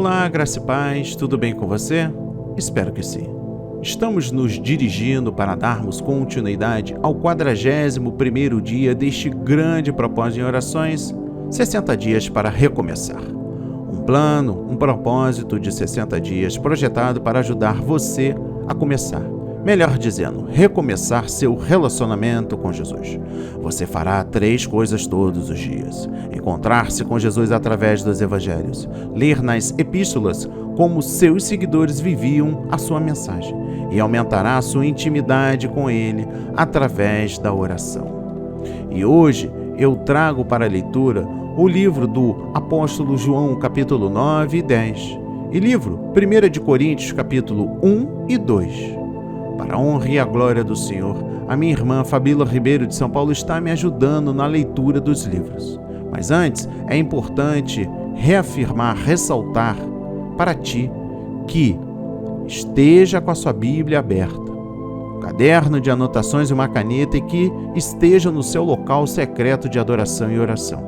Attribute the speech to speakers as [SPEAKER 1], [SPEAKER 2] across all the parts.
[SPEAKER 1] Olá, graça e paz, tudo bem com você? Espero que sim. Estamos nos dirigindo para darmos continuidade ao 41º dia deste grande propósito em orações, 60 dias para recomeçar. Um plano, um propósito de 60 dias projetado para ajudar você a começar. Melhor dizendo, recomeçar seu relacionamento com Jesus. Você fará 3 coisas todos os dias: encontrar-se com Jesus através dos evangelhos, ler nas epístolas como seus seguidores viviam a sua mensagem e aumentará a sua intimidade com Ele através da oração. E hoje eu trago para a leitura o livro do apóstolo João, capítulo 9 e 10, e livro 1 de Coríntios, capítulo 1 e 2. Para a honra e a glória do Senhor, a minha irmã Fabíola Ribeiro de São Paulo está me ajudando na leitura dos livros. Mas antes, é importante reafirmar, ressaltar para ti que esteja com a sua Bíblia aberta, um caderno de anotações e uma caneta, e que esteja no seu local secreto de adoração e oração.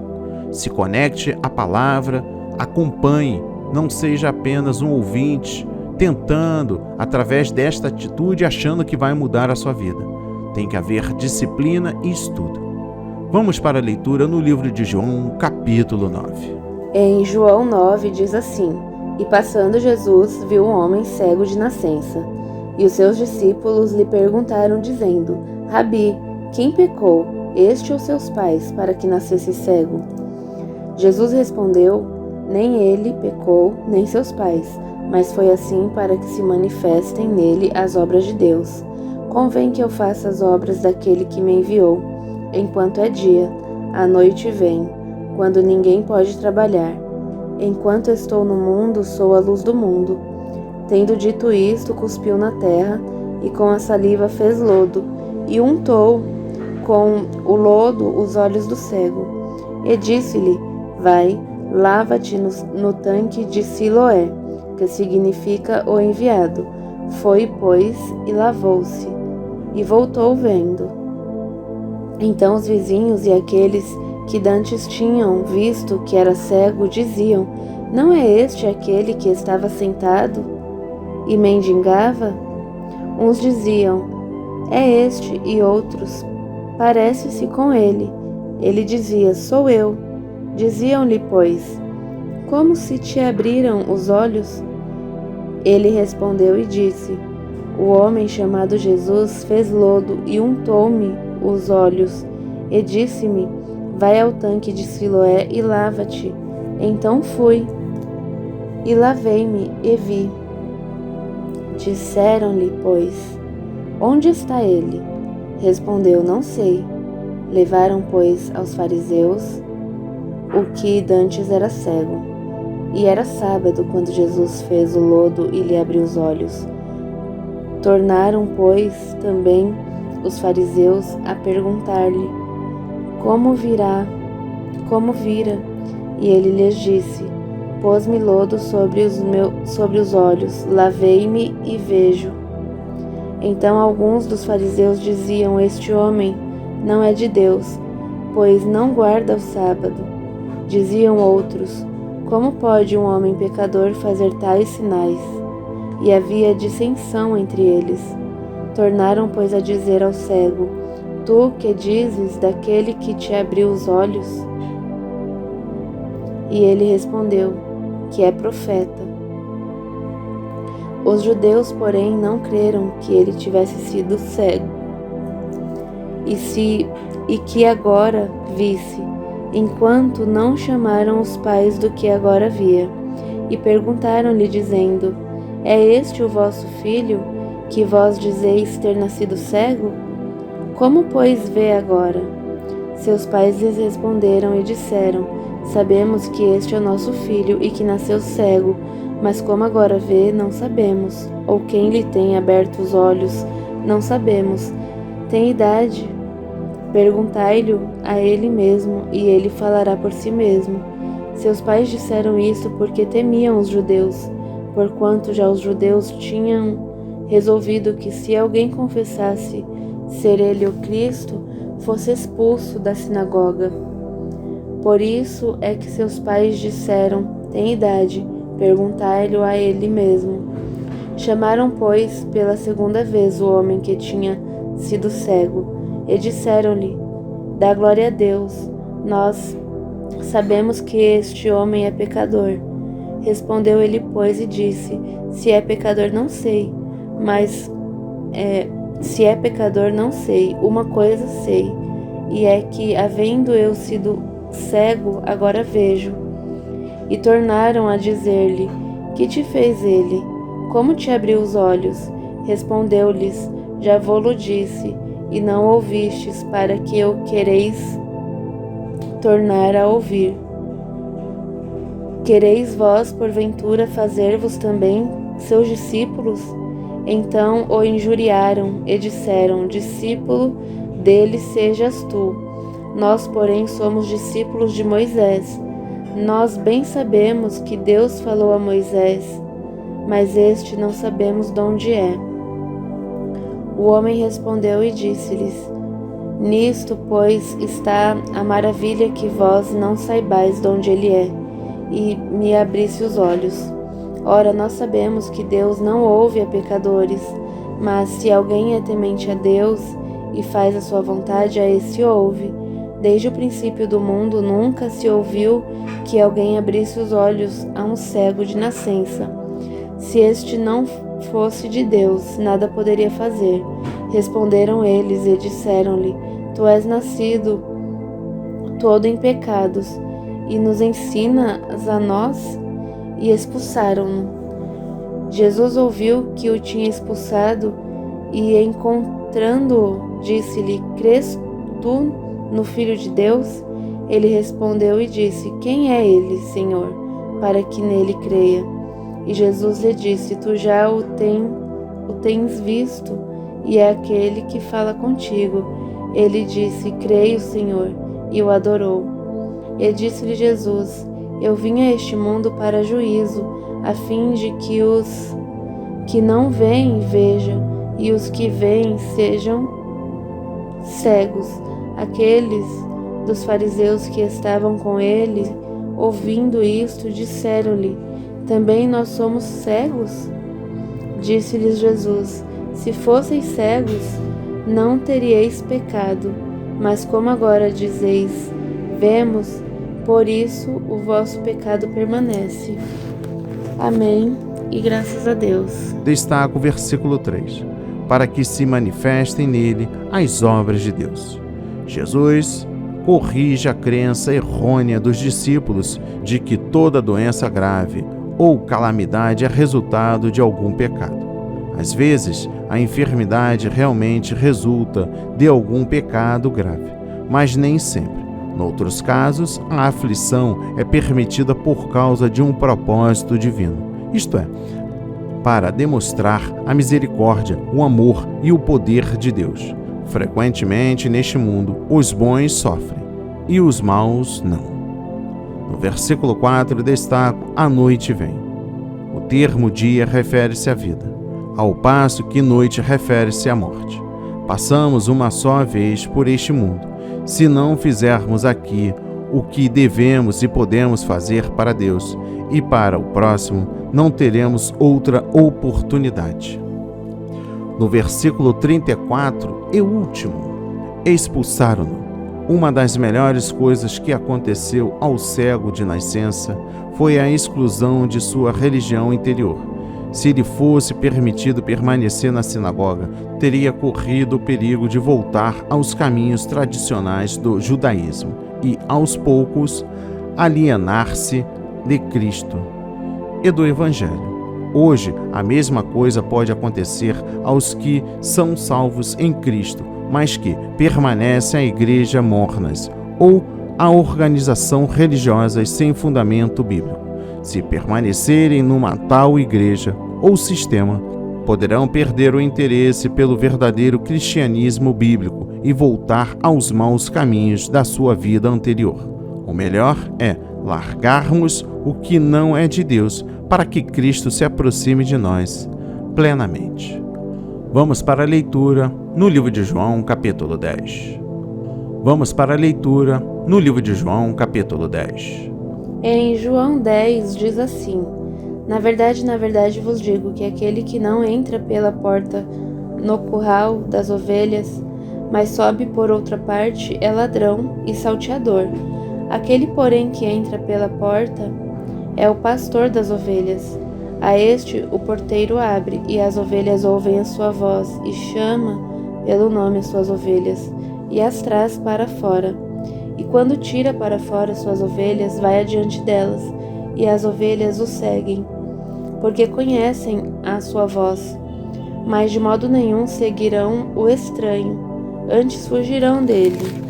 [SPEAKER 1] Se conecte à palavra, acompanhe, não seja apenas um ouvinte, tentando, através desta atitude, achando que vai mudar a sua vida. Tem que haver disciplina e estudo. Vamos para a leitura no livro de João, capítulo 9.
[SPEAKER 2] Em João 9 diz assim: E passando Jesus viu um homem cego de nascença. E os seus discípulos lhe perguntaram, dizendo: Rabi, quem pecou, este ou seus pais, para que nascesse cego? Jesus respondeu: Nem ele pecou, nem seus pais, mas foi assim para que se manifestem nele as obras de Deus. Convém que eu faça as obras daquele que me enviou, enquanto é dia. A noite vem, quando ninguém pode trabalhar. Enquanto estou no mundo, sou a luz do mundo. Tendo dito isto, cuspiu na terra, e com a saliva fez lodo, e untou com o lodo os olhos do cego. E disse-lhe: Vai, lava-te no tanque de Siloé, que significa o enviado. Foi, pois, e lavou-se, e voltou vendo. Então os vizinhos e aqueles que dantes tinham visto que era cego diziam: Não é este aquele que estava sentado e mendigava? Uns diziam: É este, e outros: Parece-se com ele. Ele dizia: Sou eu. Diziam-lhe, pois: Como se te abriram os olhos? Ele respondeu e disse: O homem chamado Jesus fez lodo e untou-me os olhos, e disse-me: Vai ao tanque de Siloé e lava-te. Então fui, e lavei-me, e vi. Disseram-lhe, pois: Onde está ele? Respondeu: Não sei. Levaram, pois, aos fariseus o que dantes era cego. E era sábado quando Jesus fez o lodo e lhe abriu os olhos. Tornaram, pois, também os fariseus a perguntar-lhe: Como vira? E ele lhes disse: Pôs-me lodo sobre os olhos, lavei-me e vejo. Então alguns dos fariseus diziam: Este homem não é de Deus, pois não guarda o sábado. Diziam outros: Como pode um homem pecador fazer tais sinais? E havia dissensão entre eles. Tornaram, pois, a dizer ao cego: Tu que dizes daquele que te abriu os olhos? E ele respondeu: Que é profeta. Os judeus, porém, não creram que ele tivesse sido cego, e que agora visse, enquanto não chamaram os pais do que agora via. E perguntaram-lhe, dizendo: É este o vosso filho, que vós dizeis ter nascido cego? Como, pois, vê agora? Seus pais lhes responderam e disseram: Sabemos que este é o nosso filho e que nasceu cego, mas como agora vê, não sabemos. Ou quem lhe tem aberto os olhos, não sabemos. Tem idade? Perguntai-lhe a ele mesmo, e ele falará por si mesmo. Seus pais disseram isto porque temiam os judeus, porquanto já os judeus tinham resolvido que se alguém confessasse ser ele o Cristo, fosse expulso da sinagoga. Por isso é que seus pais disseram: Tem idade? perguntar-lhe a ele mesmo. Chamaram, pois, pela segunda vez o homem que tinha sido cego, e disseram-lhe: Dá glória a Deus, nós sabemos que este homem é pecador. Respondeu ele, pois, e disse: Se é pecador, não sei, se é pecador, não sei. Uma coisa sei, e é que, havendo eu sido cego, agora vejo. E tornaram a dizer-lhe: Que te fez ele? Como te abriu os olhos? Respondeu-lhes: Já vô-lo disse, e não ouvistes, para que eu quereis tornar a ouvir. Quereis vós, porventura, fazer-vos também seus discípulos? Então o injuriaram e disseram: Discípulo dele sejas tu. Nós, porém, somos discípulos de Moisés. Nós bem sabemos que Deus falou a Moisés, mas este não sabemos de onde é. O homem respondeu e disse-lhes: Nisto, pois, está a maravilha, que vós não saibais de onde ele é, e me abrisse os olhos. Ora, nós sabemos que Deus não ouve a pecadores, mas se alguém é temente a Deus e faz a sua vontade, a esse ouve. Desde o princípio do mundo nunca se ouviu que alguém abrisse os olhos a um cego de nascença. Se este não fosse de Deus, nada poderia fazer. Responderam eles e disseram-lhe: Tu és nascido todo em pecados, e nos ensinas a nós? E expulsaram-no. Jesus ouviu que o tinha expulsado, e encontrando-o, disse-lhe: Crês tu no Filho de Deus? Ele respondeu e disse: Quem é ele, Senhor, para que nele creia? E Jesus lhe disse: Tu já o tens visto, e é aquele que fala contigo. Ele disse: Creio, Senhor, e o adorou. E disse-lhe Jesus: Eu vim a este mundo para juízo, a fim de que os que não veem vejam, e os que veem sejam cegos. Aqueles dos fariseus que estavam com ele, ouvindo isto, disseram-lhe: Também nós somos cegos? Disse-lhes Jesus: Se fosseis cegos, não teríeis pecado, mas como agora dizeis: Vemos, por isso o vosso pecado permanece. Amém, e graças a Deus.
[SPEAKER 1] Destaca o versículo 3: Para que se manifestem nele as obras de Deus. Jesus corrige a crença errônea dos discípulos de que toda doença grave ou calamidade é resultado de algum pecado. Às vezes, a enfermidade realmente resulta de algum pecado grave, mas nem sempre. Noutros casos, a aflição é permitida por causa de um propósito divino, isto é, para demonstrar a misericórdia, o amor e o poder de Deus. Frequentemente, neste mundo, os bons sofrem e os maus não. No versículo 4, destaco: a noite vem. O termo dia refere-se à vida, ao passo que noite refere-se à morte. Passamos uma só vez por este mundo. Se não fizermos aqui o que devemos e podemos fazer para Deus e para o próximo, não teremos outra oportunidade. No versículo 34 e último, expulsaram-no. Uma das melhores coisas que aconteceu ao cego de nascença foi a exclusão de sua religião interior. Se lhe fosse permitido permanecer na sinagoga, teria corrido o perigo de voltar aos caminhos tradicionais do judaísmo e, aos poucos, alienar-se de Cristo e do Evangelho. Hoje, a mesma coisa pode acontecer aos que são salvos em Cristo, mas que permanecem à igreja mornas ou à organização religiosa sem fundamento bíblico. Se permanecerem numa tal igreja ou sistema, poderão perder o interesse pelo verdadeiro cristianismo bíblico e voltar aos maus caminhos da sua vida anterior. O melhor é largarmos o que não é de Deus para que Cristo se aproxime de nós plenamente. Vamos para a leitura no livro de João, capítulo 10. Vamos para a leitura no livro de João, capítulo 10.
[SPEAKER 2] Em João 10 diz assim: Na verdade vos digo que aquele que não entra pela porta no curral das ovelhas, mas sobe por outra parte, é ladrão e salteador. Aquele, porém, que entra pela porta é o pastor das ovelhas. A este o porteiro abre, e as ovelhas ouvem a sua voz, e chama pelo nome as suas ovelhas, e as traz para fora. E quando tira para fora suas ovelhas, vai adiante delas, e as ovelhas o seguem, porque conhecem a sua voz. Mas de modo nenhum seguirão o estranho, antes fugirão dele,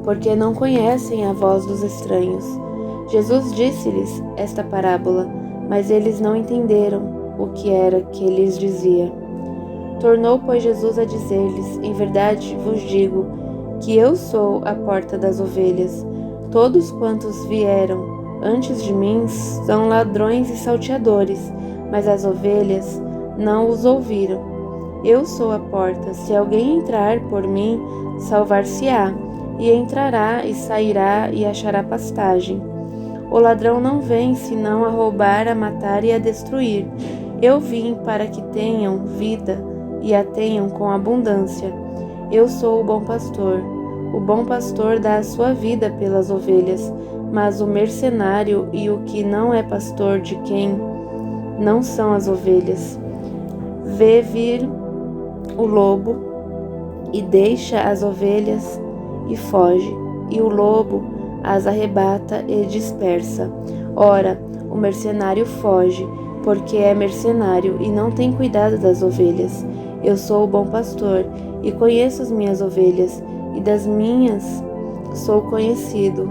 [SPEAKER 2] porque não conhecem a voz dos estranhos. Jesus disse-lhes esta parábola, mas eles não entenderam o que era que lhes dizia. Tornou, pois, Jesus a dizer-lhes: Em verdade vos digo que eu sou a porta das ovelhas. Todos quantos vieram antes de mim são ladrões e salteadores, mas as ovelhas não os ouviram. Eu sou a porta. Se alguém entrar por mim, salvar-se-á, e entrará e sairá e achará pastagem. O ladrão não vem senão a roubar, a matar e a destruir. Eu vim para que tenham vida e a tenham com abundância. Eu sou o bom pastor. O bom pastor dá a sua vida pelas ovelhas, mas o mercenário e o que não é pastor de quem não são as ovelhas, vê vir o lobo e deixa as ovelhas e foge, e o lobo as arrebata e dispersa. Ora, o mercenário foge, porque é mercenário e não tem cuidado das ovelhas. Eu sou o bom pastor e conheço as minhas ovelhas, e das minhas sou conhecido.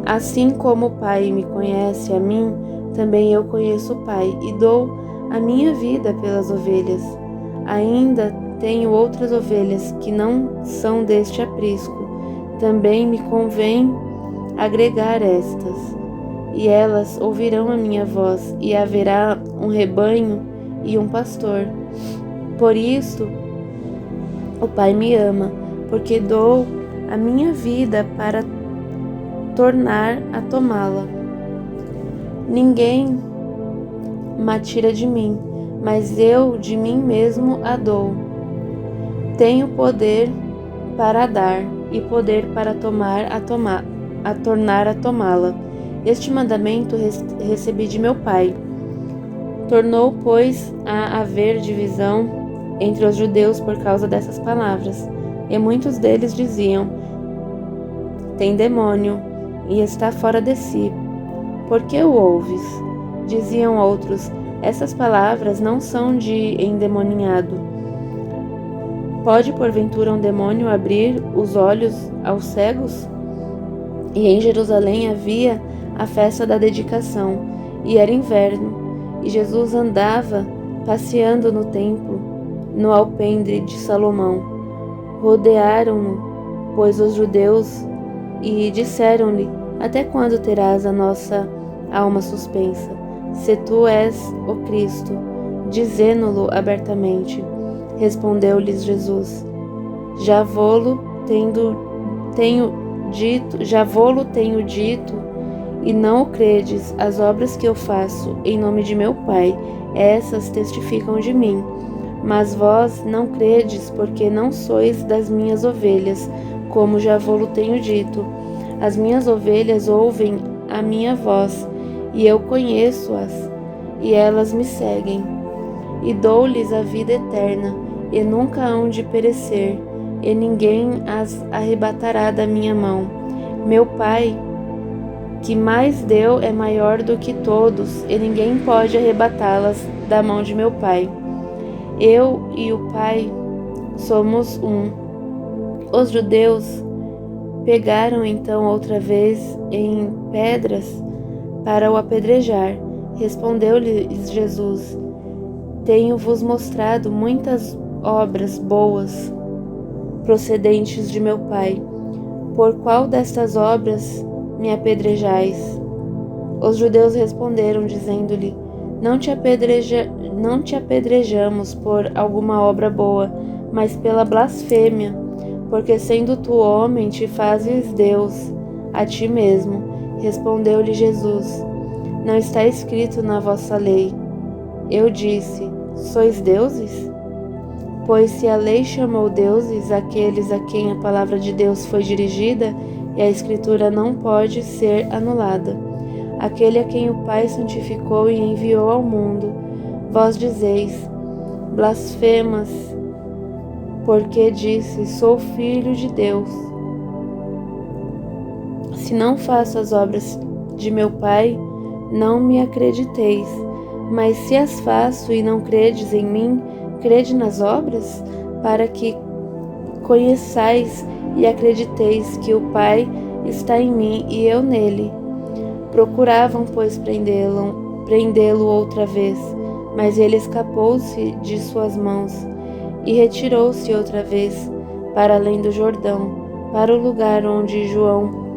[SPEAKER 2] Assim como o Pai me conhece a mim, também eu conheço o Pai e dou a minha vida pelas ovelhas. Ainda tenho outras ovelhas que não são deste aprisco. Também me convém agregar estas, e elas ouvirão a minha voz, e haverá um rebanho e um pastor. Por isso o Pai me ama, porque dou a minha vida para tornar a tomá-la. Ninguém me tira de mim, mas eu de mim mesmo a dou. Tenho poder para dar e poder para tornar a tomá-la. Este mandamento recebi de meu Pai. Tornou, pois, a haver divisão entre os judeus por causa dessas palavras, e muitos deles diziam: tem demônio e está fora de si. Por que o ouves? Diziam outros: essas palavras não são de endemoniado. Pode porventura um demônio abrir os olhos aos cegos? E em Jerusalém havia a festa da dedicação, e era inverno, e Jesus andava passeando no templo, no alpendre de Salomão. Rodearam-no, pois, os judeus, e disseram-lhe: até quando terás a nossa alma suspensa? Se tu és o Cristo, dizendo-lo abertamente. Respondeu-lhes Jesus: já vô-lo tenho dito, e não o credes. As obras que eu faço em nome de meu Pai, essas testificam de mim. Mas vós não credes, porque não sois das minhas ovelhas, como já vô-lo tenho dito. As minhas ovelhas ouvem a minha voz, e eu conheço-as, e elas me seguem. E dou-lhes a vida eterna, e nunca hão de perecer, e ninguém as arrebatará da minha mão. Meu Pai, que mais deu, é maior do que todos, e ninguém pode arrebatá-las da mão de meu Pai. Eu e o Pai somos um. Os judeus pegaram então outra vez em pedras para o apedrejar. Respondeu-lhes Jesus: tenho-vos mostrado muitas obras boas procedentes de meu Pai. Por qual destas obras me apedrejais? Os judeus responderam, dizendo-lhe: não te apedrejamos por alguma obra boa, mas pela blasfêmia, porque sendo tu homem te fazes Deus a ti mesmo. Respondeu-lhe Jesus: Não está escrito na vossa lei. Eu disse: sois deuses? Pois se a lei chamou deuses aqueles a quem a palavra de Deus foi dirigida, e a Escritura não pode ser anulada, aquele a quem o Pai santificou e enviou ao mundo, vós dizeis: blasfemas, porque disse: sou filho de Deus. Se não faço as obras de meu Pai, não me acrediteis, mas se as faço e não credes em mim, crede nas obras, para que conheçais e acrediteis que o Pai está em mim e eu nele. Procuravam, pois, prendê-lo outra vez, mas ele escapou-se de suas mãos e retirou-se outra vez para além do Jordão, para o lugar onde João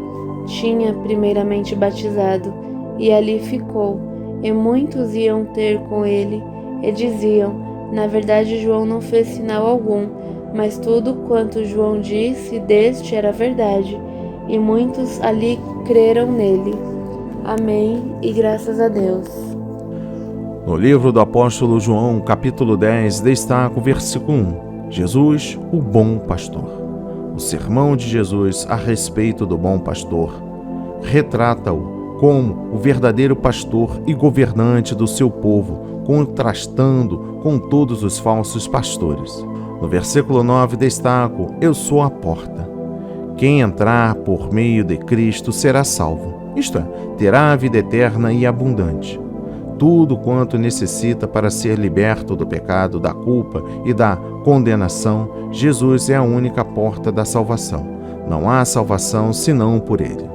[SPEAKER 2] tinha primeiramente batizado, e ali ficou. E muitos iam ter com ele e diziam: na verdade, João não fez sinal algum, mas tudo quanto João disse deste era verdade, e muitos ali creram nele. Amém, e graças a Deus.
[SPEAKER 1] No livro do apóstolo João, capítulo 10, destaca o versículo 1, Jesus, o bom pastor. O sermão de Jesus a respeito do bom pastor retrata-o como o verdadeiro pastor e governante do seu povo, contrastando com todos os falsos pastores. No versículo 9 destaco: eu sou a porta. Quem entrar por meio de Cristo será salvo, isto é, terá a vida eterna e abundante. Tudo quanto necessita para ser liberto do pecado, da culpa e da condenação, Jesus é a única porta da salvação. Não há salvação senão por Ele.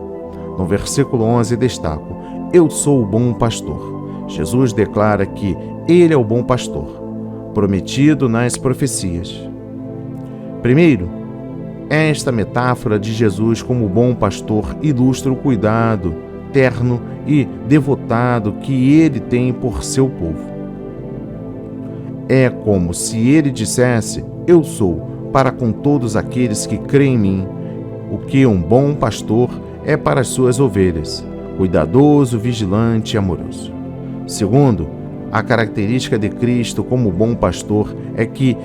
[SPEAKER 1] No versículo 11 destaco: eu sou o bom pastor. Jesus declara que Ele é o bom pastor, prometido nas profecias. Primeiro, esta metáfora de Jesus como bom pastor ilustra o cuidado terno e devotado que Ele tem por seu povo. É como se Ele dissesse: eu sou para com todos aqueles que creem em mim, o que um bom pastor é para as suas ovelhas, cuidadoso, vigilante e amoroso. Segundo, a característica de Cristo como bom pastor é que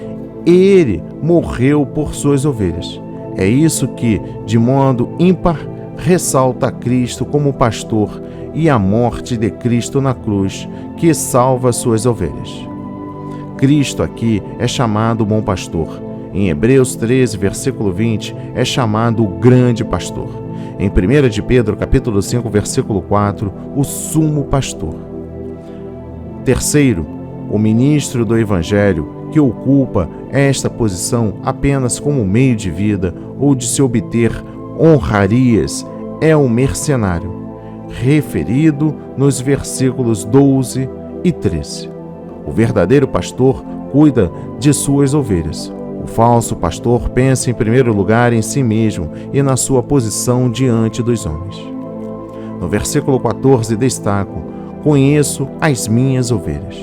[SPEAKER 1] Ele morreu por suas ovelhas. É isso que, de modo ímpar, ressalta Cristo como pastor e a morte de Cristo na cruz, que salva suas ovelhas. Cristo aqui é chamado bom pastor. Em Hebreus 13, versículo 20, é chamado o grande pastor. Em 1 de Pedro, capítulo 5, versículo 4, o sumo pastor. Terceiro, o ministro do Evangelho, que ocupa esta posição apenas como meio de vida ou de se obter honrarias, é um mercenário, referido nos versículos 12 e 13. O verdadeiro pastor cuida de suas ovelhas. O falso pastor pensa em primeiro lugar em si mesmo e na sua posição diante dos homens. No versículo 14 destaco: conheço as minhas ovelhas.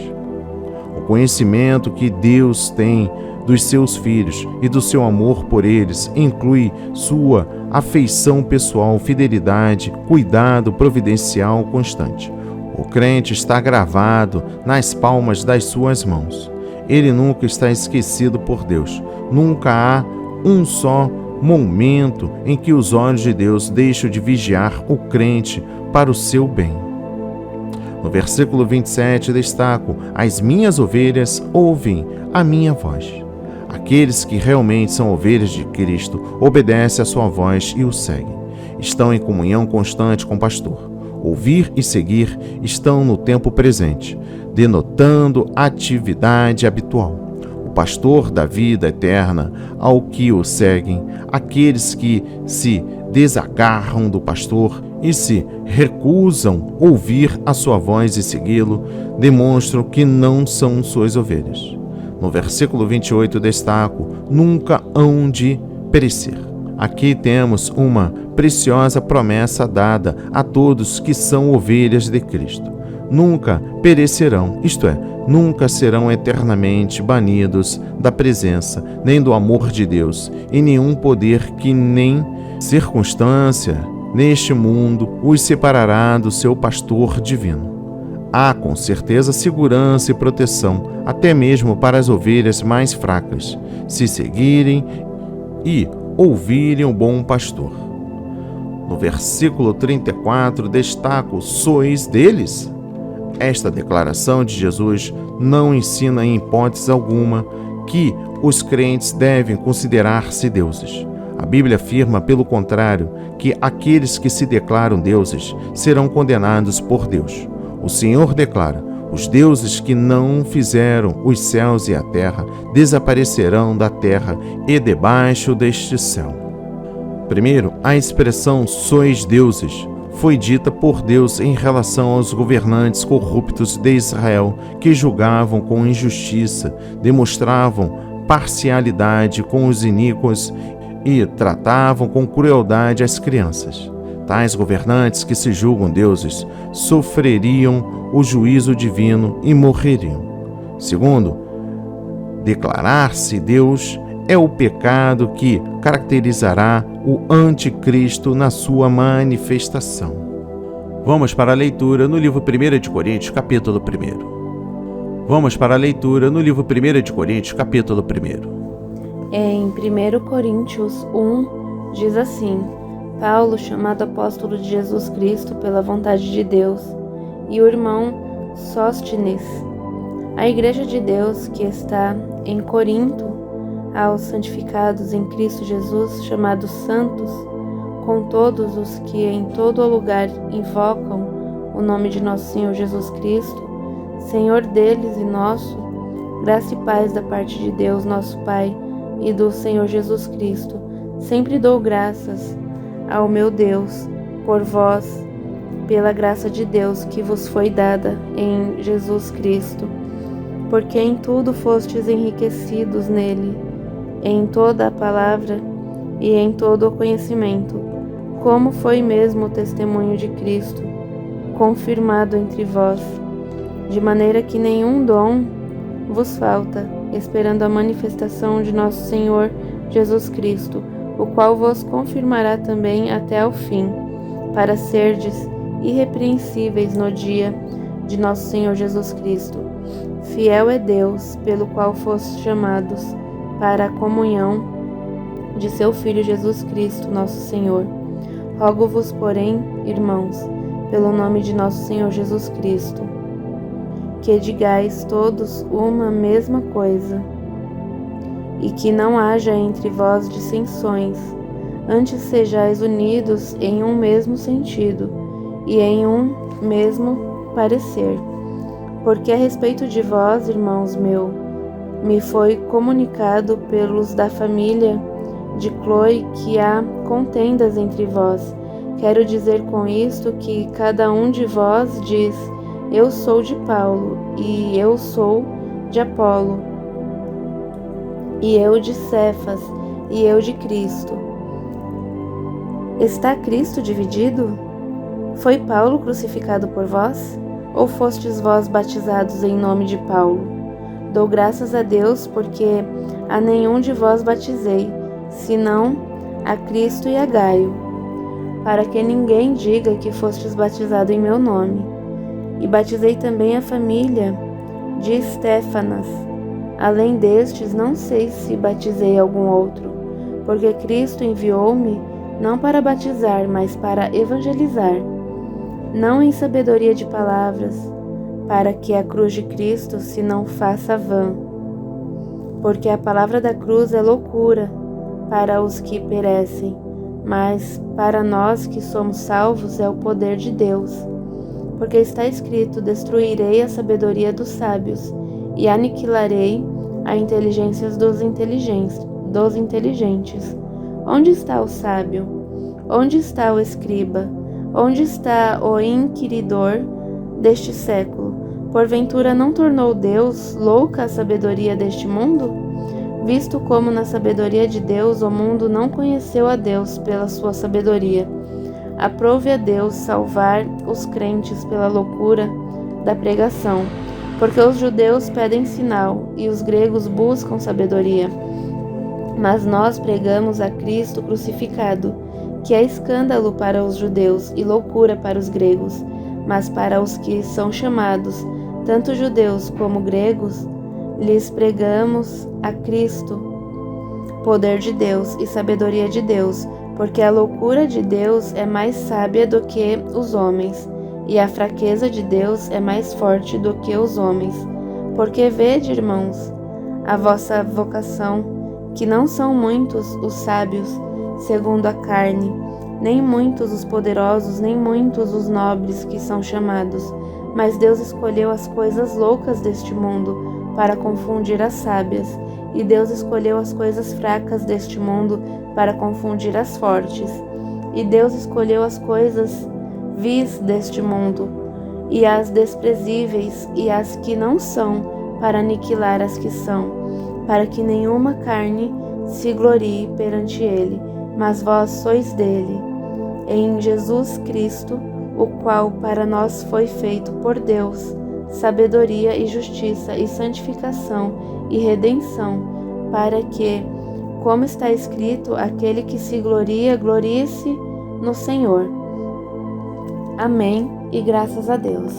[SPEAKER 1] O conhecimento que Deus tem dos seus filhos e do seu amor por eles inclui sua afeição pessoal, fidelidade, cuidado providencial constante. O crente está gravado nas palmas das suas mãos. Ele nunca está esquecido por Deus. Nunca há um só momento em que os olhos de Deus deixam de vigiar o crente para o seu bem. No versículo 27 destaco: as minhas ovelhas ouvem a minha voz. Aqueles que realmente são ovelhas de Cristo obedecem à sua voz e o seguem. Estão em comunhão constante com o pastor. Ouvir e seguir estão no tempo presente, denotando atividade habitual. O pastor dá vida eterna ao que o seguem. Aqueles que se desagarram do pastor e se recusam ouvir a sua voz e segui-lo, demonstram que não são suas ovelhas. No versículo 28 destaco: nunca hão de perecer. Aqui temos uma preciosa promessa dada a todos que são ovelhas de Cristo. Nunca perecerão, isto é, nunca serão eternamente banidos da presença, nem do amor de Deus, e nenhum poder que nem circunstância neste mundo os separará do seu pastor divino. Há, com certeza, segurança e proteção, até mesmo para as ovelhas mais fracas, se seguirem e ouvirem o bom pastor. No versículo 34, destaco: sois deles? Esta declaração de Jesus não ensina em hipótese alguma que os crentes devem considerar-se deuses. A Bíblia afirma, pelo contrário, que aqueles que se declaram deuses serão condenados por Deus. O Senhor declara: os deuses que não fizeram os céus e a terra desaparecerão da terra e debaixo deste céu. Primeiro, a expressão sois deuses foi dita por Deus em relação aos governantes corruptos de Israel que julgavam com injustiça, demonstravam parcialidade com os iníquos e tratavam com crueldade as crianças. Tais governantes que se julgam deuses sofreriam o juízo divino e morreriam. Segundo, declarar-se Deus é o pecado que caracterizará o anticristo na sua manifestação. Vamos para a leitura no livro 1 de Coríntios, capítulo 1. Vamos para a leitura no livro 1 de Coríntios, capítulo 1.
[SPEAKER 2] Em 1 Coríntios 1, diz assim: Paulo, chamado apóstolo de Jesus Cristo pela vontade de Deus, e o irmão Sóstenes, a igreja de Deus que está em Corinto, aos santificados em Cristo Jesus, chamados santos, com todos os que em todo lugar invocam o nome de nosso Senhor Jesus Cristo, Senhor deles e nosso, graça e paz da parte de Deus, nosso Pai, e do Senhor Jesus Cristo. Sempre dou graças ao meu Deus por vós, pela graça de Deus que vos foi dada em Jesus Cristo, porque em tudo fostes enriquecidos nele, em toda a palavra e em todo o conhecimento, como foi mesmo o testemunho de Cristo, confirmado entre vós, de maneira que nenhum dom vos falta, esperando a manifestação de nosso Senhor Jesus Cristo, o qual vos confirmará também até ao fim, para serdes irrepreensíveis no dia de nosso Senhor Jesus Cristo. Fiel é Deus, pelo qual fostes chamados para a comunhão de seu Filho Jesus Cristo, nosso Senhor. Rogo-vos, porém, irmãos, pelo nome de nosso Senhor Jesus Cristo, que digais todos uma mesma coisa, e que não haja entre vós dissensões, antes sejais unidos em um mesmo sentido e em um mesmo parecer. Porque a respeito de vós, irmãos meus, me foi comunicado pelos da família de Cloe que há contendas entre vós. Quero dizer com isto que cada um de vós diz: eu sou de Paulo, e eu sou de Apolo, e eu de Cefas, e eu de Cristo. Está Cristo dividido? Foi Paulo crucificado por vós? Ou fostes vós batizados em nome de Paulo? Dou graças a Deus, porque a nenhum de vós batizei, senão a Cristo e a Gaio, para que ninguém diga que fostes batizado em meu nome. E batizei também a família de Estéfanas. Além destes, não sei se batizei algum outro, porque Cristo enviou-me não para batizar, mas para evangelizar, não em sabedoria de palavras, para que a cruz de Cristo se não faça vã. Porque a palavra da cruz é loucura para os que perecem, mas para nós que somos salvos é o poder de Deus. Porque está escrito: destruirei a sabedoria dos sábios e aniquilarei a inteligência dos inteligentes. Onde está o sábio? Onde está o escriba? Onde está o inquiridor deste século? Porventura não tornou Deus louca a sabedoria deste mundo? Visto como na sabedoria de Deus o mundo não conheceu a Deus pela sua sabedoria. Aprove a Deus salvar os crentes pela loucura da pregação, porque os judeus pedem sinal e os gregos buscam sabedoria. Mas nós pregamos a Cristo crucificado, que é escândalo para os judeus e loucura para os gregos, mas para os que são chamados, tanto judeus como gregos, lhes pregamos a Cristo, poder de Deus e sabedoria de Deus, porque a loucura de Deus é mais sábia do que os homens, e a fraqueza de Deus é mais forte do que os homens. Porque vede, irmãos, a vossa vocação, que não são muitos os sábios, segundo a carne, nem muitos os poderosos, nem muitos os nobres que são chamados, mas Deus escolheu as coisas loucas deste mundo para confundir as sábias, e Deus escolheu as coisas fracas deste mundo para confundir as fortes, e Deus escolheu as coisas vis deste mundo, e as desprezíveis e as que não são, para aniquilar as que são, para que nenhuma carne se glorie perante ele, mas vós sois dele, em Jesus Cristo, o qual para nós foi feito por Deus, sabedoria e justiça e santificação e redenção, para que, como está escrito, aquele que se gloria, glorie-se no Senhor. Amém e graças a Deus.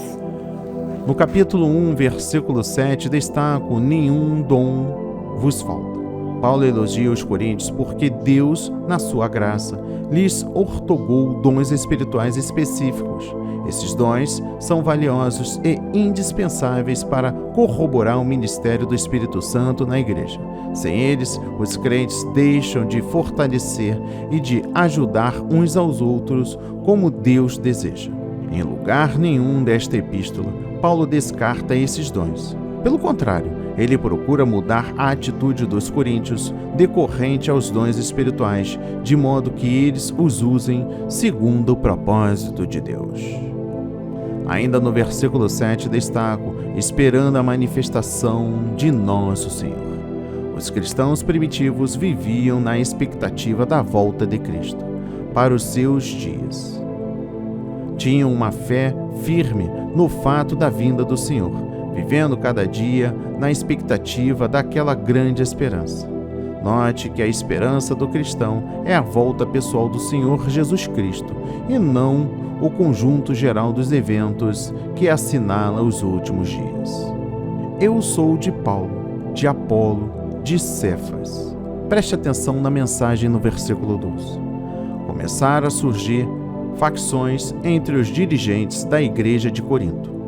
[SPEAKER 1] No capítulo 1, versículo 7, destaco: nenhum dom vos falta. Paulo elogia os coríntios porque Deus, na sua graça, lhes outorgou dons espirituais específicos. Esses dons são valiosos e indispensáveis para corroborar o ministério do Espírito Santo na igreja. Sem eles, os crentes deixam de fortalecer e de ajudar uns aos outros como Deus deseja. Em lugar nenhum desta epístola, Paulo descarta esses dons. Pelo contrário, ele procura mudar a atitude dos coríntios decorrente aos dons espirituais, de modo que eles os usem segundo o propósito de Deus. Ainda no versículo 7 destaco: esperando a manifestação de nosso Senhor. Os cristãos primitivos viviam na expectativa da volta de Cristo para os seus dias. Tinham uma fé firme no fato da vinda do Senhor, vivendo cada dia na expectativa daquela grande esperança. Note que a esperança do cristão é a volta pessoal do Senhor Jesus Cristo e não o conjunto geral dos eventos que assinala os últimos dias. Eu sou de Paulo, de Apolo, de Cefas. Preste atenção na mensagem no versículo 12. Começaram a surgir facções entre os dirigentes da igreja de Corinto.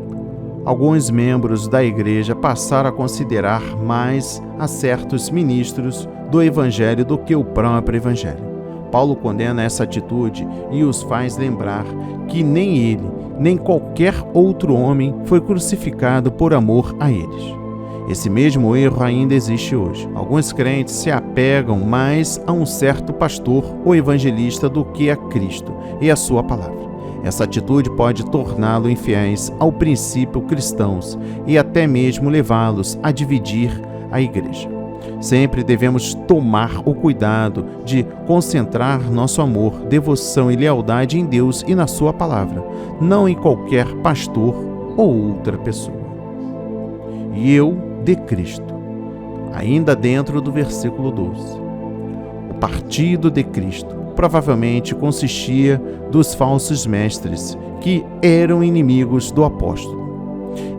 [SPEAKER 1] Alguns membros da igreja passaram a considerar mais a certos ministros do evangelho do que o próprio evangelho. Paulo condena essa atitude e os faz lembrar que nem ele, nem qualquer outro homem foi crucificado por amor a eles. Esse mesmo erro ainda existe hoje. Alguns crentes se apegam mais a um certo pastor ou evangelista do que a Cristo e a sua palavra. Essa atitude pode torná-los infiéis ao princípio cristãos e até mesmo levá-los a dividir a igreja. Sempre devemos tomar o cuidado de concentrar nosso amor, devoção e lealdade em Deus e na sua palavra, não em qualquer pastor ou outra pessoa. E eu de Cristo. Ainda dentro do versículo 12. O partido de Cristo provavelmente consistia dos falsos mestres que eram inimigos do apóstolo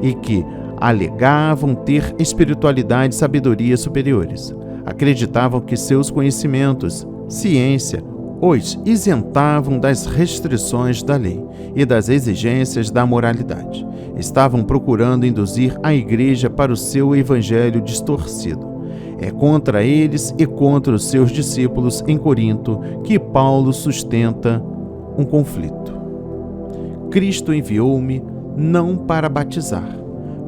[SPEAKER 1] e que alegavam ter espiritualidade e sabedoria superiores. Acreditavam que seus conhecimentos, ciência, os isentavam das restrições da lei e das exigências da moralidade. Estavam procurando induzir a igreja para o seu evangelho distorcido. É contra eles e contra os seus discípulos em Corinto que Paulo sustenta um conflito. Cristo enviou-me não para batizar.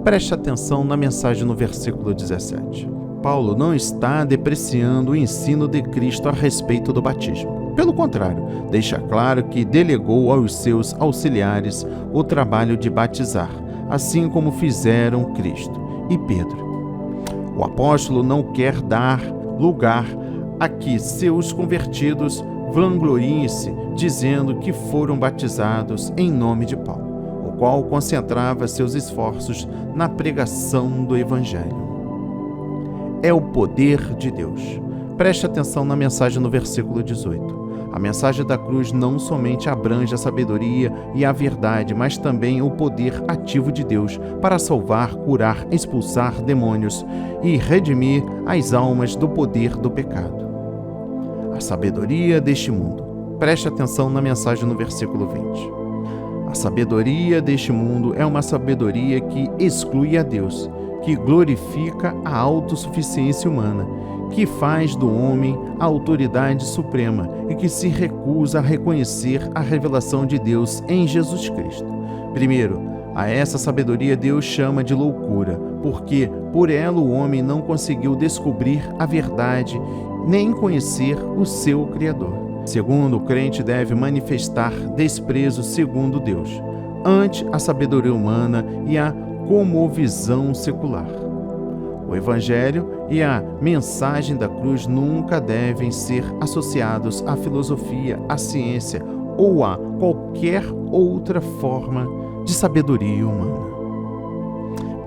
[SPEAKER 1] Preste atenção na mensagem no versículo 17. Paulo não está depreciando o ensino de Cristo a respeito do batismo. Pelo contrário, deixa claro que delegou aos seus auxiliares o trabalho de batizar, assim como fizeram Cristo e Pedro. O apóstolo não quer dar lugar a que seus convertidos vangloriem-se, dizendo que foram batizados em nome de Paulo, o qual concentrava seus esforços na pregação do Evangelho. É o poder de Deus. Preste atenção na mensagem no versículo 18. A mensagem da cruz não somente abrange a sabedoria e a verdade, mas também o poder ativo de Deus para salvar, curar, expulsar demônios e redimir as almas do poder do pecado. A sabedoria deste mundo. Preste atenção na mensagem no versículo 20. A sabedoria deste mundo é uma sabedoria que exclui a Deus, que glorifica a autossuficiência humana, que faz do homem a autoridade suprema e que se recusa a reconhecer a revelação de Deus em Jesus Cristo. Primeiro, a essa sabedoria Deus chama de loucura, porque por ela o homem não conseguiu descobrir a verdade nem conhecer o seu Criador. Segundo, o crente deve manifestar desprezo segundo Deus, ante a sabedoria humana e a cosmovisão secular. O Evangelho e a mensagem da cruz nunca devem ser associados à filosofia, à ciência ou a qualquer outra forma de sabedoria humana.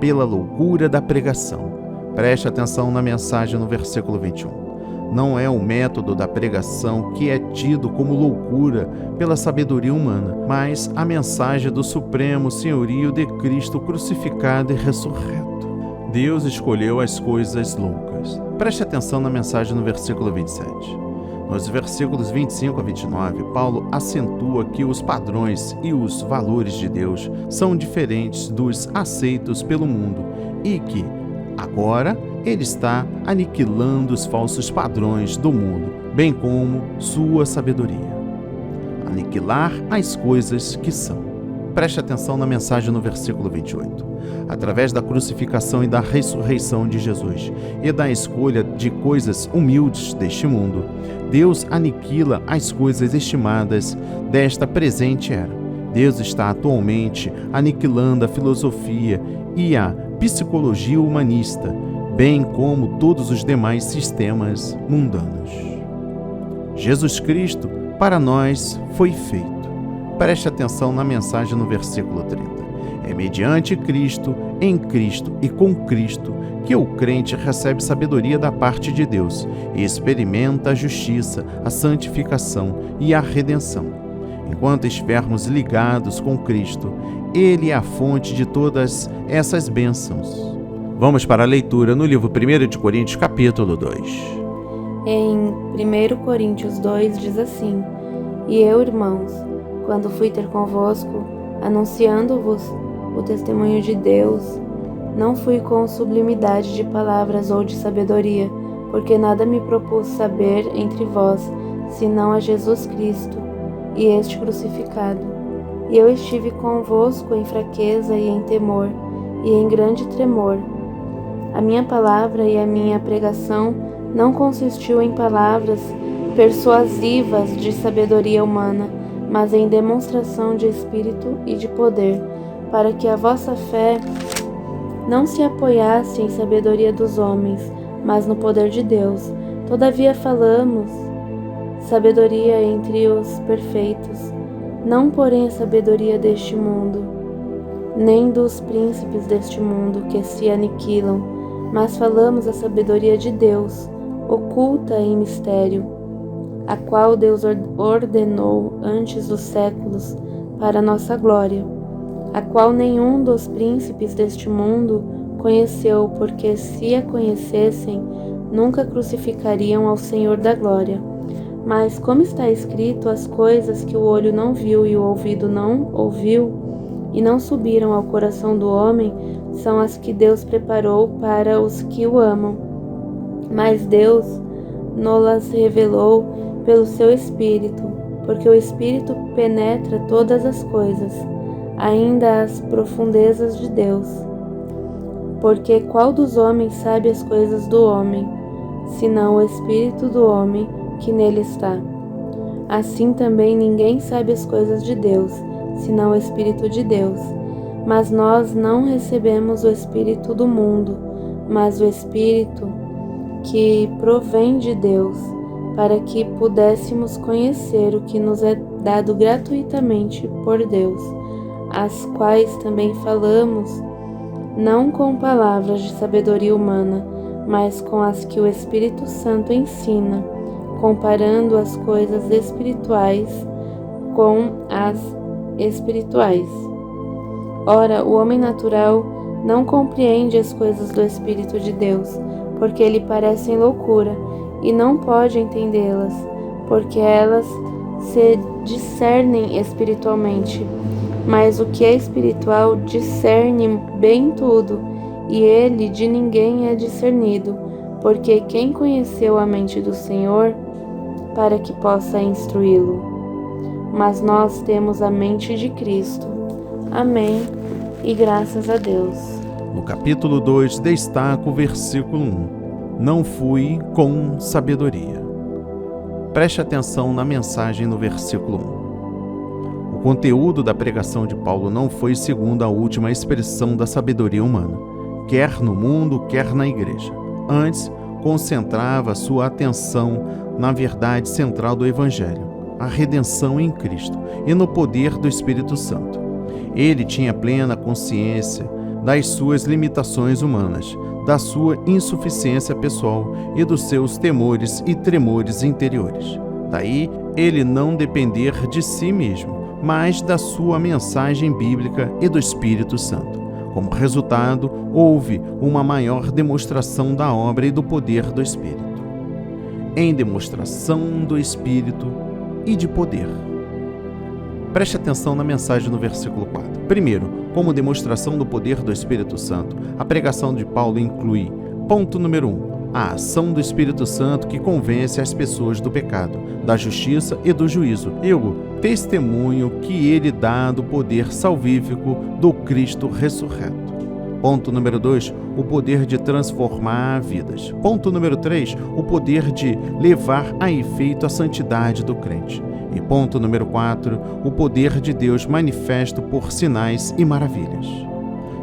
[SPEAKER 1] Pela loucura da pregação. Preste atenção na mensagem no versículo 21. Não é o método da pregação que é tido como loucura pela sabedoria humana, mas a mensagem do supremo senhorio de Cristo crucificado e ressurreto. Deus escolheu as coisas loucas. Preste atenção na mensagem no versículo 27. Nos versículos 25 a 29, Paulo acentua que os padrões e os valores de Deus são diferentes dos aceitos pelo mundo e que, agora, ele está aniquilando os falsos padrões do mundo, bem como sua sabedoria. Aniquilar as coisas que são. Preste atenção na mensagem no versículo 28. Através da crucificação e da ressurreição de Jesus e da escolha de coisas humildes deste mundo, Deus aniquila as coisas estimadas desta presente era. Deus está atualmente aniquilando a filosofia e a psicologia humanista, bem como todos os demais sistemas mundanos. Jesus Cristo, para nós, foi feito. Preste atenção na mensagem no versículo 30. É mediante Cristo, em Cristo e com Cristo que o crente recebe sabedoria da parte de Deus e experimenta a justiça, a santificação e a redenção. Enquanto estivermos ligados com Cristo, Ele é a fonte de todas essas bênçãos. Vamos para a leitura no livro 1 de Coríntios, capítulo 2.
[SPEAKER 2] Em 1 Coríntios 2 diz assim: E eu, irmãos, quando fui ter convosco, anunciando-vos o testemunho de Deus, não fui com sublimidade de palavras ou de sabedoria, porque nada me propus saber entre vós, senão a Jesus Cristo, e este crucificado. E eu estive convosco em fraqueza e em temor, e em grande tremor. A minha palavra e a minha pregação não consistiu em palavras persuasivas de sabedoria humana, mas em demonstração de espírito e de poder, para que a vossa fé não se apoiasse em sabedoria dos homens, mas no poder de Deus. Todavia falamos sabedoria entre os perfeitos, não porém a sabedoria deste mundo, nem dos príncipes deste mundo que se aniquilam, mas falamos a sabedoria de Deus, oculta em mistério, a qual Deus ordenou antes dos séculos para nossa glória, a qual nenhum dos príncipes deste mundo conheceu, porque se a conhecessem, nunca crucificariam ao Senhor da glória. Mas como está escrito, as coisas que o olho não viu e o ouvido não ouviu e não subiram ao coração do homem, são as que Deus preparou para os que o amam. Mas Deus nos-las revelou pelo seu Espírito, porque o Espírito penetra todas as coisas, ainda as profundezas de Deus. Porque qual dos homens sabe as coisas do homem, senão o Espírito do homem que nele está? Assim também ninguém sabe as coisas de Deus, senão o Espírito de Deus. Mas nós não recebemos o Espírito do mundo, mas o Espírito que provém de Deus, para que pudéssemos conhecer o que nos é dado gratuitamente por Deus, as quais também falamos, não com palavras de sabedoria humana, mas com as que o Espírito Santo ensina, comparando as coisas espirituais com as espirituais. Ora, o homem natural não compreende as coisas do Espírito de Deus, porque lhe parecem loucura, e não pode entendê-las, porque elas se discernem espiritualmente. Mas o que é espiritual discerne bem tudo, e ele de ninguém é discernido, porque quem conheceu a mente do Senhor para que possa instruí-lo? Mas nós temos a mente de Cristo. Amém, e graças a Deus.
[SPEAKER 1] No capítulo 2, destaca o versículo 1. Não fui com sabedoria. Preste atenção na mensagem no versículo 1. O conteúdo da pregação de Paulo não foi segundo a última expressão da sabedoria humana, quer no mundo, quer na igreja. Antes, concentrava sua atenção na verdade central do Evangelho, a redenção em Cristo e no poder do Espírito Santo. Ele tinha plena consciência das suas limitações humanas, da sua insuficiência pessoal e dos seus temores e tremores interiores. Daí, ele não depender de si mesmo, mas da sua mensagem bíblica e do Espírito Santo. Como resultado, houve uma maior demonstração da obra e do poder do Espírito. Em demonstração do Espírito e de poder. Preste atenção na mensagem no versículo 4. Primeiro, como demonstração do poder do Espírito Santo, a pregação de Paulo inclui, ponto número 1, a ação do Espírito Santo que convence as pessoas do pecado, da justiça e do juízo, e o testemunho que ele dá do poder salvífico do Cristo ressurreto. Ponto número 2, o poder de transformar vidas. Ponto número 3, o poder de levar a efeito a santidade do crente. E ponto número 4, o poder de Deus manifesto por sinais e maravilhas.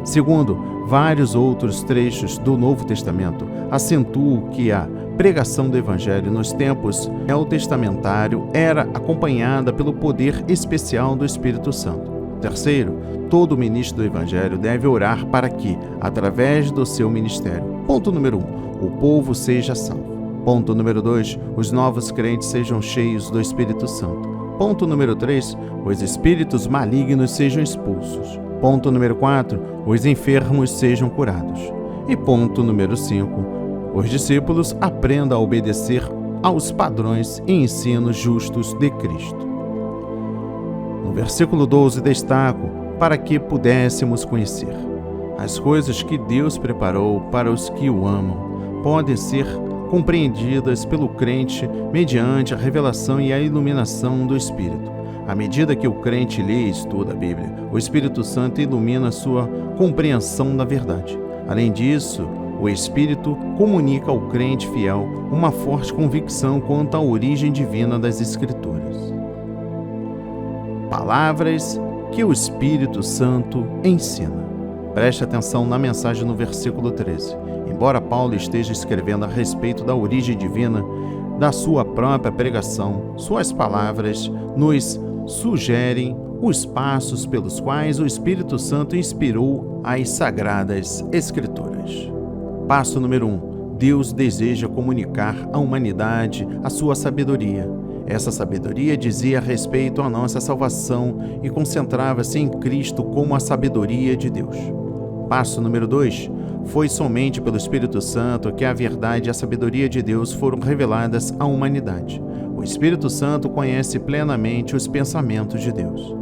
[SPEAKER 1] Segundo, vários outros trechos do Novo Testamento acentuam que a pregação do Evangelho nos tempos neotestamentários era acompanhada pelo poder especial do Espírito Santo. Terceiro, todo ministro do Evangelho deve orar para que, através do seu ministério, ponto número 1, o povo seja salvo. Ponto número 2, os novos crentes sejam cheios do Espírito Santo. Ponto número 3, os espíritos malignos sejam expulsos. Ponto número 4, os enfermos sejam curados. E ponto número 5, os discípulos aprendam a obedecer aos padrões e ensinos justos de Cristo. No versículo 12 destaco para que pudéssemos conhecer. As coisas que Deus preparou para os que o amam podem ser compreendidas pelo crente mediante a revelação e a iluminação do Espírito. À medida que o crente lê e estuda a Bíblia, o Espírito Santo ilumina sua compreensão da verdade. Além disso, o Espírito comunica ao crente fiel uma forte convicção quanto à origem divina das Escrituras. Palavras que o Espírito Santo ensina. Preste atenção na mensagem no versículo 13. Embora Paulo esteja escrevendo a respeito da origem divina da sua própria pregação, suas palavras nos sugerem os passos pelos quais o Espírito Santo inspirou as Sagradas Escrituras. Passo número 1. Deus deseja comunicar à humanidade a sua sabedoria. Essa sabedoria dizia respeito à nossa salvação e concentrava-se em Cristo como a sabedoria de Deus. Passo número 2. Foi somente pelo Espírito Santo que a verdade e a sabedoria de Deus foram reveladas à humanidade. O Espírito Santo conhece plenamente os pensamentos de Deus.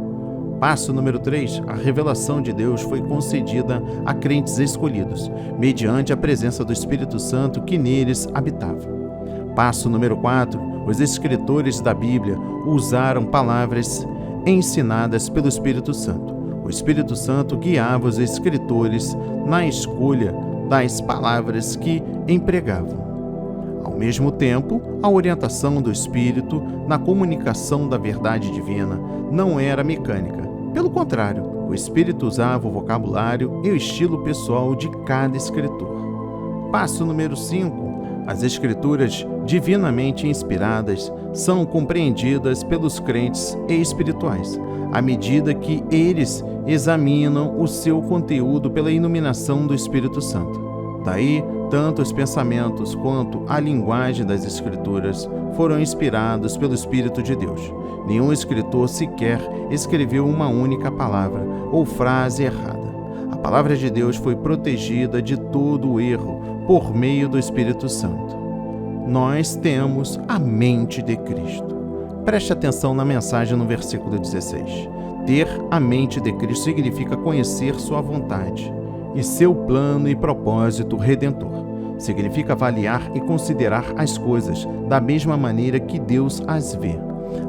[SPEAKER 1] Passo número 3. A revelação de Deus foi concedida a crentes escolhidos, mediante a presença do Espírito Santo que neles habitava. Passo número 4. Os escritores da Bíblia usaram palavras ensinadas pelo Espírito Santo. O Espírito Santo guiava os escritores na escolha das palavras que empregavam. Ao mesmo tempo, a orientação do Espírito na comunicação da verdade divina não era mecânica. Pelo contrário, o Espírito usava o vocabulário e o estilo pessoal de cada escritor. Passo número 5. As Escrituras divinamente inspiradas são compreendidas pelos crentes e espirituais, à medida que eles examinam o seu conteúdo pela iluminação do Espírito Santo. Daí, tanto os pensamentos quanto a linguagem das Escrituras foram inspirados pelo Espírito de Deus. Nenhum escritor sequer escreveu uma única palavra ou frase errada. A palavra de Deus foi protegida de todo o erro por meio do Espírito Santo. Nós temos a mente de Cristo. Preste atenção na mensagem no versículo 16. Ter a mente de Cristo significa conhecer sua vontade e seu plano e propósito redentor. Significa avaliar e considerar as coisas da mesma maneira que Deus as vê.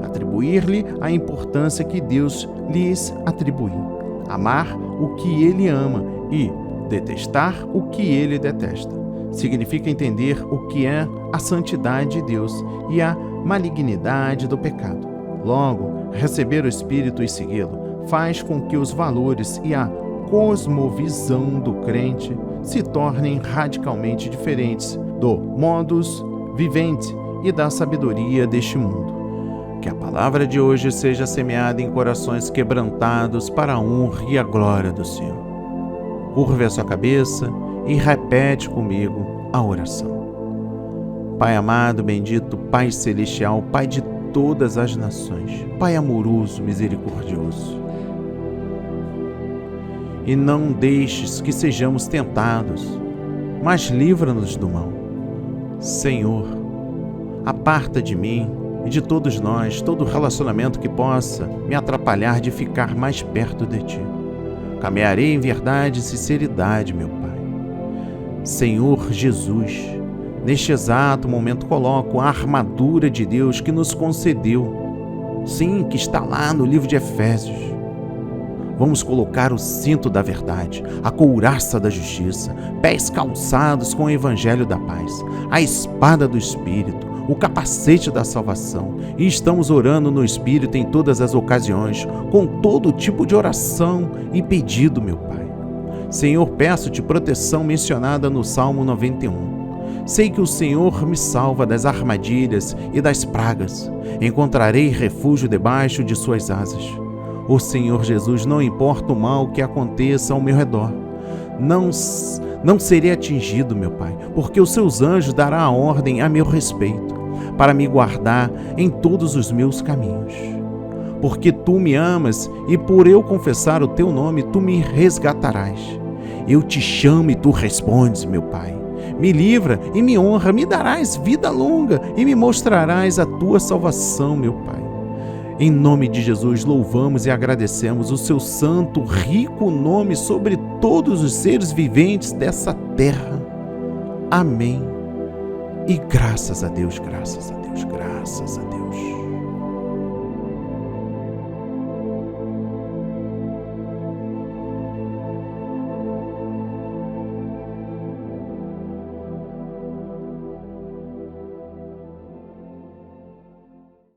[SPEAKER 1] Atribuir-lhe a importância que Deus lhes atribuiu. Amar o que Ele ama e detestar o que Ele detesta. Significa entender o que é a santidade de Deus e a malignidade do pecado. Logo, receber o Espírito e segui-lo faz com que os valores e a cosmovisão do crente se tornem radicalmente diferentes do modus vivendi e da sabedoria deste mundo. Que a palavra de hoje seja semeada em corações quebrantados para a honra e a glória do Senhor. Curve a sua cabeça e repete comigo a oração. Pai amado, bendito, Pai celestial, Pai de todas as nações, Pai amoroso, misericordioso. E não deixes que sejamos tentados, mas livra-nos do mal. Senhor, aparta de mim e de todos nós todo relacionamento que possa me atrapalhar de ficar mais perto de Ti. Caminharei em verdade e sinceridade, meu Pai. Senhor Jesus, neste exato momento coloco a armadura de Deus que nos concedeu. Sim, que está lá no livro de Efésios. Vamos colocar o cinto da verdade, a couraça da justiça, pés calçados com o evangelho da paz, a espada do Espírito, o capacete da salvação, e estamos orando no Espírito em todas as ocasiões, com todo tipo de oração e pedido, meu Pai. Senhor, peço-te proteção mencionada no Salmo 91. Sei que o Senhor me salva das armadilhas e das pragas. Encontrarei refúgio debaixo de suas asas. Ó Senhor Jesus, não importa o mal que aconteça ao meu redor. Não serei atingido, meu Pai, porque os seus anjos darão a ordem a meu respeito, para me guardar em todos os meus caminhos. Porque tu me amas e por eu confessar o teu nome, tu me resgatarás. Eu te chamo e tu respondes, meu Pai. Me livra e me honra, me darás vida longa e me mostrarás a tua salvação, meu Pai. Em nome de Jesus, louvamos e agradecemos o seu santo, rico nome sobre todos os seres viventes dessa terra. Amém. E graças a Deus, graças a Deus, graças a Deus.